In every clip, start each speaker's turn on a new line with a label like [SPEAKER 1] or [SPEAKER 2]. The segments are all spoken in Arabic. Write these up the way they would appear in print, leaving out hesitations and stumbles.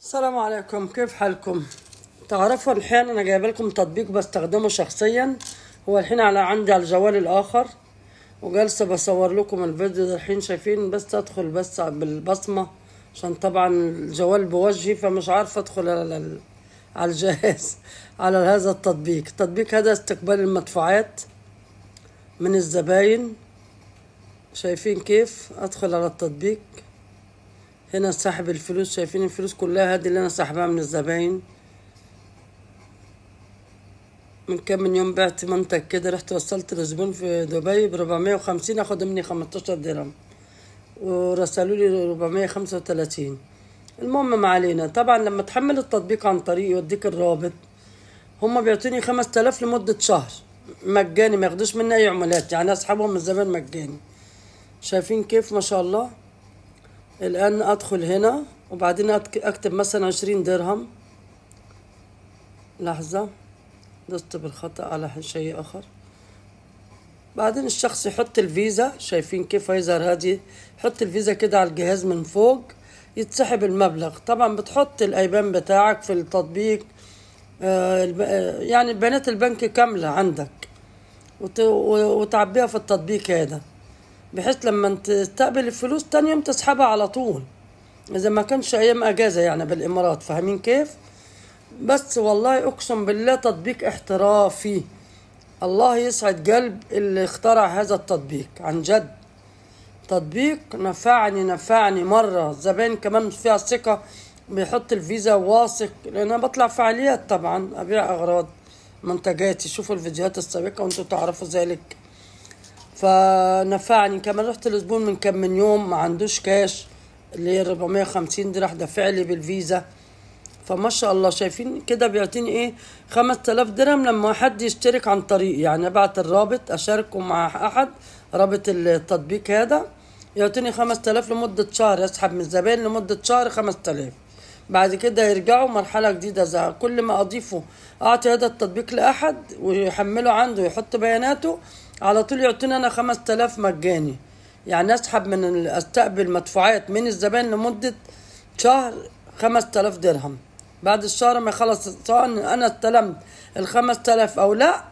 [SPEAKER 1] السلام عليكم، كيف حالكم؟ تعرفوا الحين انا جايبه لكم تطبيق بستخدمه شخصيا. هو الحين عندي على الجوال الاخر، وجالسه بصور لكم الفيديو ده. الحين شايفين بس ادخل بس بالبصمه، عشان طبعا الجوال بوجهي فمش عارفه ادخل على الجهاز على هذا التطبيق. التطبيق هذا استقبال المدفوعات من الزباين. شايفين كيف ادخل على التطبيق؟ هنا سحب الفلوس، شايفين الفلوس كلها هذه اللي انا سحبها من الزباين. من كام من يوم بعت منتج كده، رحت وصلت لزبون في دبي ب450، اخد مني 15 درهم ورسلوا لي 435. المهم ما علينا. طبعا لما تحمل التطبيق عن طريق يوديك الرابط، هما بيعطوني 5000 لمدة شهر مجاني، ما ياخدوش مني اي عمولات، يعني اسحبهم من الزبائن مجاني. شايفين كيف؟ ما شاء الله. الان ادخل هنا وبعدين اكتب مثلا 20 درهم. لحظة، دست بالخطأ على شيء آخر. بعدين الشخص يحط الفيزا، شايفين كيف هيظهر هذه؟ يحط الفيزا كده على الجهاز من فوق، يتسحب المبلغ. طبعا بتحط الايبان بتاعك في التطبيق، يعني بيانات البنك كاملة عندك، وتعبيها في التطبيق هذا، بحيث لما تستقبل الفلوس تاني يوم تسحبها على طول، اذا ما كانش ايام اجازة يعني بالامارات. فاهمين كيف؟ بس والله اقسم بالله تطبيق احترافي. الله يسعد قلب اللي اخترع هذا التطبيق، عن جد تطبيق نفعني مرة. الزبائن كمان فيها ثقة، بيحط الفيزا واثق، لان انا بطلع فعاليات طبعا ابيع اغراض منتجاتي. شوفوا الفيديوهات السابقة وانتوا تعرفوا ذلك. فنفعني كمان. رحت لزبون من كم من يوم ما عندوش كاش، اللي هي 450 دي، راح دافع لي بالفيزا. فما شاء الله. شايفين كده بيعطيني ايه؟ 5000 درهم لما حد يشترك عن طريق، يعني ابعت الرابط اشاركه مع احد، رابط التطبيق هذا، يعطيني 5000 لمدة شهر. يسحب من الزبائن لمدة شهر 5000. بعد كده يرجعوا مرحلة جديدة. كل ما اضيفه اعطي هذا التطبيق لاحد ويحمله عنده ويحط بياناته، على طول يعطيني انا 5000 مجاني. يعني اسحب استقبل مدفوعات من الزبائن لمدة شهر 5000 درهم. بعد الشهر ما يخلص، سواء انا استلمت ال5000 او لا،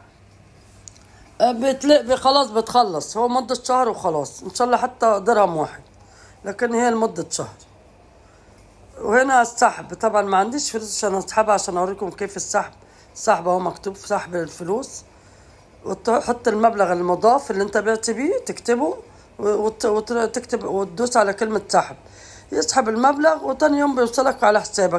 [SPEAKER 1] خلاص بتخلص. هو مدة شهر وخلاص، ان شاء الله حتى درهم واحد، لكن هي لمدة شهر. وهنا السحب، طبعا ما عنديش فلوس عشان اسحبها، عشان اوريكم كيف السحب. السحب اهو مكتوب سحب الفلوس، وتحط المبلغ المضاف اللي انت بعت بيه، تكتبه وتكتب وتدوس على كلمة سحب، يسحب المبلغ وتاني يوم بيوصلك على حسابك.